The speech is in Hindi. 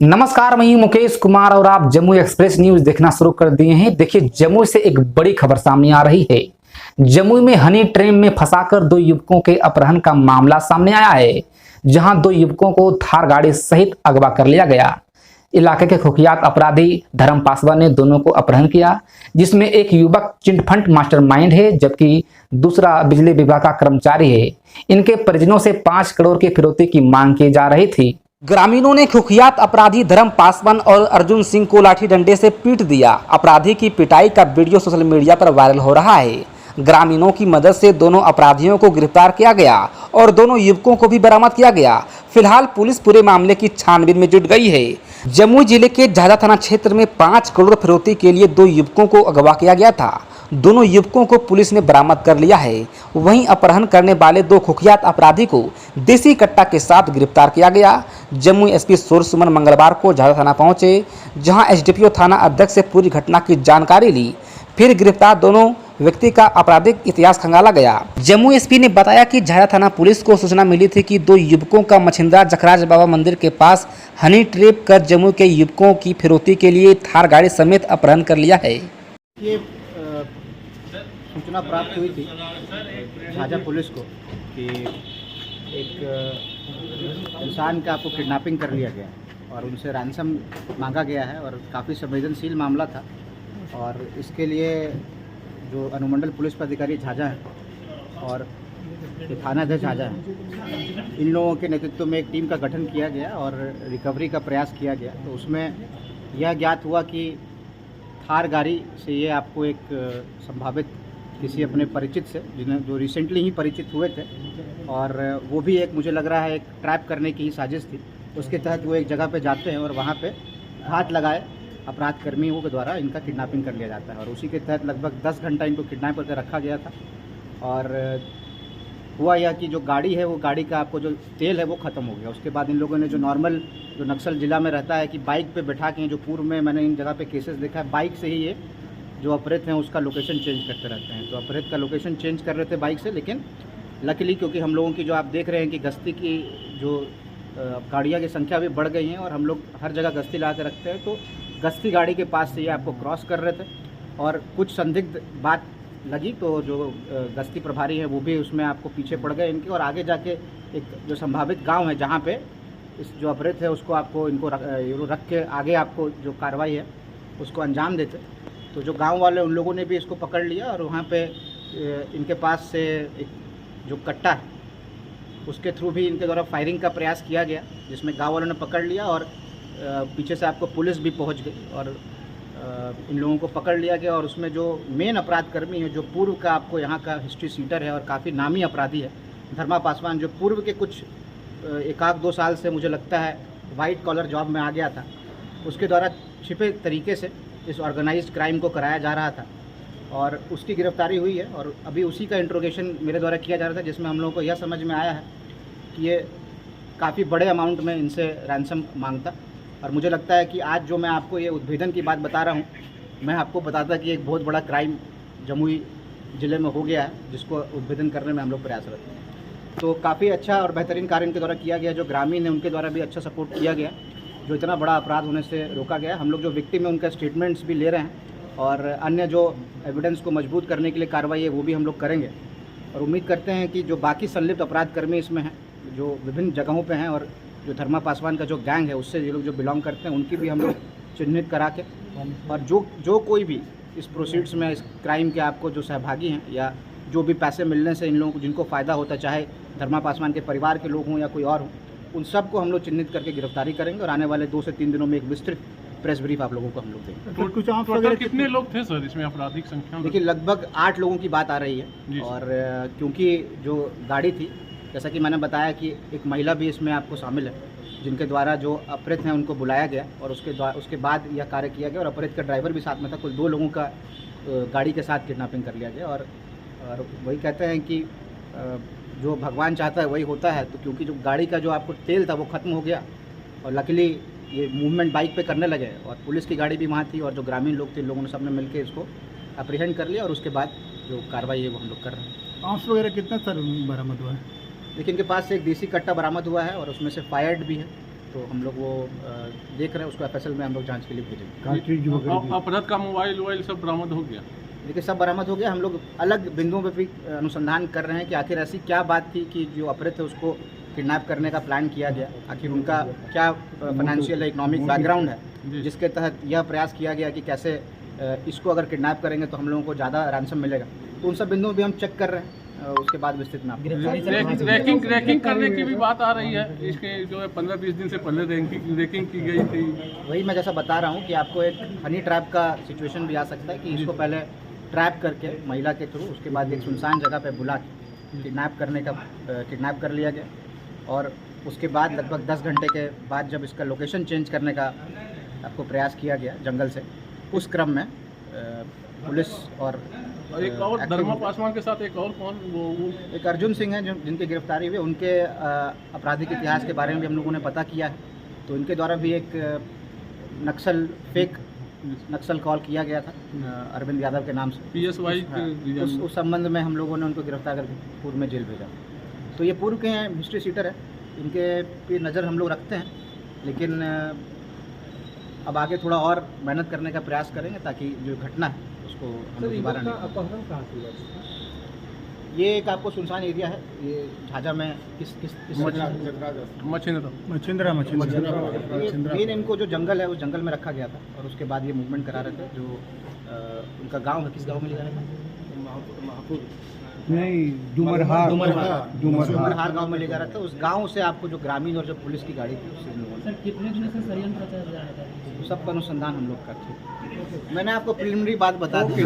नमस्कार, मैं हूं मुकेश कुमार और आप जम्मू एक्सप्रेस न्यूज देखना शुरू कर दिए हैं। देखिए, जम्मू से एक बड़ी खबर सामने आ रही है। जम्मू में हनी ट्रेन में फंसाकर दो युवकों के अपहरण का मामला सामने आया है, जहां दो युवकों को थार गाड़ी सहित अगवा कर लिया गया। इलाके के कुख्यात अपराधी धर्म पासवान ने दोनों को अपहरण किया, जिसमें एक युवक चिटफंड मास्टरमाइंड है जबकि दूसरा बिजली विभाग का कर्मचारी है। इनके परिजनों से 5 करोड़ की फिरौती की मांग की जा रही थी। ग्रामीणों ने कुख्यात अपराधी धर्म पासवान और अर्जुन सिंह को लाठी डंडे से पीट दिया। अपराधी की पिटाई का वीडियो सोशल मीडिया पर वायरल हो रहा है। ग्रामीणों की मदद से दोनों अपराधियों को गिरफ्तार किया गया और दोनों युवकों को भी बरामद किया गया। फिलहाल पुलिस पूरे मामले की छानबीन में जुट गई है। जम्मू जिले के झाझा थाना क्षेत्र में 5 करोड़ फिरौती के लिए दो युवकों को अगवा किया गया था। दोनों युवकों को पुलिस ने बरामद कर लिया है। वहीं अपहरण करने वाले दो कुख्यात अपराधी को देसी कट्टा के साथ गिरफ्तार किया गया। जम्मू एसपी सूर्य सुमन मंगलवार को झाझा थाना पहुंचे, जहां एसडीपीओ थाना अध्यक्ष से पूरी घटना की जानकारी ली। फिर गिरफ्तार दोनों व्यक्ति का आपराधिक इतिहास खंगाला गया। जम्मू एसपी ने बताया कि झाझा थाना पुलिस को सूचना मिली थी कि दो युवकों का मछिंद्रा जखराज बाबा मंदिर के पास हनी ट्रैप कर जम्मू के युवकों की फिरौती के लिए थार गाड़ी समेत अपहरण कर लिया है। ये सूचना प्राप्त हुई थी झाझा पुलिस को कि एक इंसान का आपको किडनैपिंग कर लिया गया और उनसे रैंसम मांगा गया है और काफ़ी संवेदनशील मामला था। और इसके लिए जो अनुमंडल पुलिस पदाधिकारी झाझा हैं और थानाध्यक्ष झाझा हैं, इन लोगों के नेतृत्व में एक टीम का गठन किया गया और रिकवरी का प्रयास किया गया। तो उसमें यह ज्ञात हुआ कि थार गाड़ी से ये आपको एक संभावित किसी अपने परिचित से जो रिसेंटली ही परिचित हुए थे और वो भी एक मुझे लग रहा है एक ट्रैप करने की ही साजिश थी। उसके तहत वो एक जगह पे जाते हैं और वहाँ पे घात लगाए अपराध कर्मियों के द्वारा इनका किडनैपिंग कर लिया जाता है और उसी के तहत लगभग 10 घंटा इनको किडनैप करके रखा गया था। और हुआ यह कि जो गाड़ी है वो गाड़ी का आपको जो तेल है वो ख़त्म हो गया। उसके बाद इन लोगों ने जो नॉर्मल जो नक्सल जिला में रहता है कि बाइक पे बैठा के, जो पूर्व में मैंने इन जगह पे केसेस देखा है, बाइक से ही ये जो अपहृत हैं उसका लोकेशन चेंज करते रहते हैं। तो अपहृत का लोकेशन चेंज कर रहे थे बाइक से, लेकिन लकीली क्योंकि हम लोगों की जो आप देख रहे हैं कि गश्ती की जो गाड़ियाँ की संख्या भी बढ़ गई हैं और हम लोग हर जगह गश्ती ला के रखते हैं, तो गश्ती गाड़ी के पास से ये आपको क्रॉस कर रहे थे और कुछ संदिग्ध बात लगी तो जो गश्ती प्रभारी है वो भी उसमें आपको पीछे पड़ गए इनके और आगे जाके एक जो संभावित गांव है जहां पे इस जो अपहृत है उसको आपको इनको रख के आगे आपको जो कार्रवाई है उसको अंजाम देते। तो जो गांव वाले उन लोगों ने भी इसको पकड़ लिया और वहाँ पे इनके पास से एक जो कट्टा है उसके थ्रू भी इनके द्वारा फायरिंग का प्रयास किया गया, जिसमें गांव वालों ने पकड़ लिया और पीछे से आपको पुलिस भी पहुंच गई और इन लोगों को पकड़ लिया गया। और उसमें जो मेन अपराध कर्मी है, जो पूर्व का आपको यहाँ का हिस्ट्री सीटर है और काफ़ी नामी अपराधी है, धर्मा पासवान, जो पूर्व के कुछ 1-2 साल से मुझे लगता है वाइट कॉलर जॉब में आ गया था, उसके द्वारा छिपे तरीके से इस ऑर्गेनाइज्ड क्राइम को कराया जा रहा था और उसकी गिरफ्तारी हुई है। और अभी उसी का इंट्रोगेशन मेरे द्वारा किया जा रहा था, जिसमें हम लोगों को यह समझ में आया है कि ये काफ़ी बड़े अमाउंट में इनसे रैंसम मांगता। और मुझे लगता है कि आज जो मैं आपको ये उद्भेदन की बात बता रहा हूँ, मैं आपको बताता कि एक बहुत बड़ा क्राइम जमुई ज़िले में हो गया है, जिसको उद्भेदन करने में हम लोग प्रयासरत हैं। तो काफ़ी अच्छा और बेहतरीन कार्य इनके द्वारा किया गया। जो ग्रामीण है उनके द्वारा भी अच्छा सपोर्ट किया गया, जो इतना बड़ा अपराध होने से रोका गया। हम लोग जो विक्टिम है उनका स्टेटमेंट्स भी ले रहे हैं और अन्य जो एविडेंस को मजबूत करने के लिए कार्रवाई है वो भी हम लोग करेंगे। और उम्मीद करते हैं कि जो बाकी संलिप्त अपराध कर्मी इसमें हैं, जो विभिन्न जगहों पे हैं, और जो धर्मा पासवान का जो गैंग है उससे ये लोग जो बिलोंग करते हैं, उनकी भी हम लोग चिन्हित करा के और जो कोई भी इस प्रोसीड्स में इस क्राइम के आपको जो सहभागी हैं या जो भी पैसे मिलने से इन लोगों को जिनको फ़ायदा होता है, चाहे धर्मा पासवान के परिवार के लोग हों या कोई और हो, उन सबको हम लोग चिन्हित करके गिरफ्तारी करेंगे और आने वाले 2 से 3 दिनों में एक विस्तृत प्रेस ब्रीफ आप लोगों को हम लोग देंगे। टोटल कितने लोग थे सर इसमें आपराधिक संख्या? देखिए, लगभग 8 लोगों की बात आ रही है और क्योंकि जो गाड़ी थी, जैसा कि मैंने बताया कि एक महिला भी इसमें आपको शामिल है, जिनके द्वारा जो अपहृत हैं उनको बुलाया गया और उसके बाद यह कार्य किया गया और अपहृत का ड्राइवर भी साथ में था। कुल 2 लोगों का गाड़ी के साथ किडनैपिंग कर लिया गया और वही कहते हैं कि जो भगवान चाहता है वही होता है। तो क्योंकि जो गाड़ी का जो आपको तेल था वो ख़त्म हो गया और लकीली ये मूवमेंट बाइक पे करने लगे और पुलिस की गाड़ी भी वहाँ थी और जो ग्रामीण लोग थे, इन लोगों ने सबने मिलकर इसको अप्रीहेंड कर लिया और उसके बाद जो कार्रवाई है वो हम लोग कर रहे हैं। आर्म्स वगैरह कितना सर बरामद हुआ है? देखिए, इनके पास से एक देसी कट्टा बरामद हुआ है और उसमें से फायर्ड भी है तो हम लोग वो देख रहे हैं, उसको FSL में हम लोग जांच के लिए भेजेंगे। अपराध का मोबाइल वोबाइल सब बरामद हो गया। देखिए सब बरामद हो गया। हम लोग अलग बिंदुओं पर भी अनुसंधान कर रहे हैं कि आखिर ऐसी क्या बात थी कि जो अपराधी थे उसको किडनैप करने का प्लान किया गया, आखिर उनका क्या फाइनेंशियल इकोनॉमिक बैकग्राउंड है जिसके तहत यह प्रयास किया गया कि कैसे इसको अगर किडनैप करेंगे तो हम लोगों को ज़्यादा रैंसम मिलेगा। तो उन सब बिंदुओं भी हम चेक कर रहे हैं, उसके बाद विस्तृत में आपको रैंकिंग करने की भी बात आ रही है। इसके जो है 15-20 दिन से पहले रैंकिंग की गई थी। वही मैं जैसा बता रहा हूँ कि आपको एक हनी ट्रैप का सिचुएशन भी आ सकता है कि इसको पहले ट्रैप करके महिला के थ्रू, उसके बाद एक सुनसान जगह पे बुला के किडनैप कर लिया गया और उसके बाद लगभग 10 घंटे के बाद जब इसका लोकेशन चेंज करने का आपको प्रयास किया गया जंगल से, उस क्रम में पुलिस और एक और धर्मा पासवान के साथ एक और कौन वो एक अर्जुन सिंह हैं जिनकी गिरफ्तारी हुई। उनके आपराधिक इतिहास के बारे में भी हम लोगों ने पता किया है। तो इनके द्वारा भी एक फेक नक्सल कॉल किया गया था अरविंद यादव के नाम से PSY उस संबंध में हम लोगों ने उनको गिरफ्तार करके पूर्व में जेल भेजा। तो ये पूर्व के हैं, हिस्ट्री सीटर है, इनके पे नज़र हम लोग रखते हैं, लेकिन अब आगे थोड़ा और मेहनत करने का प्रयास करेंगे ताकि जो घटना है उसको हम दोबारा नहीं। ये एक आपको सुनसान एरिया है, ये झाझा में किस मछिंद्रा मेन इनको जो जंगल है उस जंगल में रखा गया था और उसके बाद ये मूवमेंट करा रहे थे। जो उनका गांव है, किस गांव में ले जा रहे थे? डुमरहार गांव में ले जा रहा था। उस गांव से आपको जो ग्रामीण और जो पुलिस की गाड़ी थी उससे कितने दिन से षड्यंत्र रचा जा रहा था? सब का अनुसंधान हम लोग करते हैं। मैंने आपको प्रिलिमिनरी बात बता दी।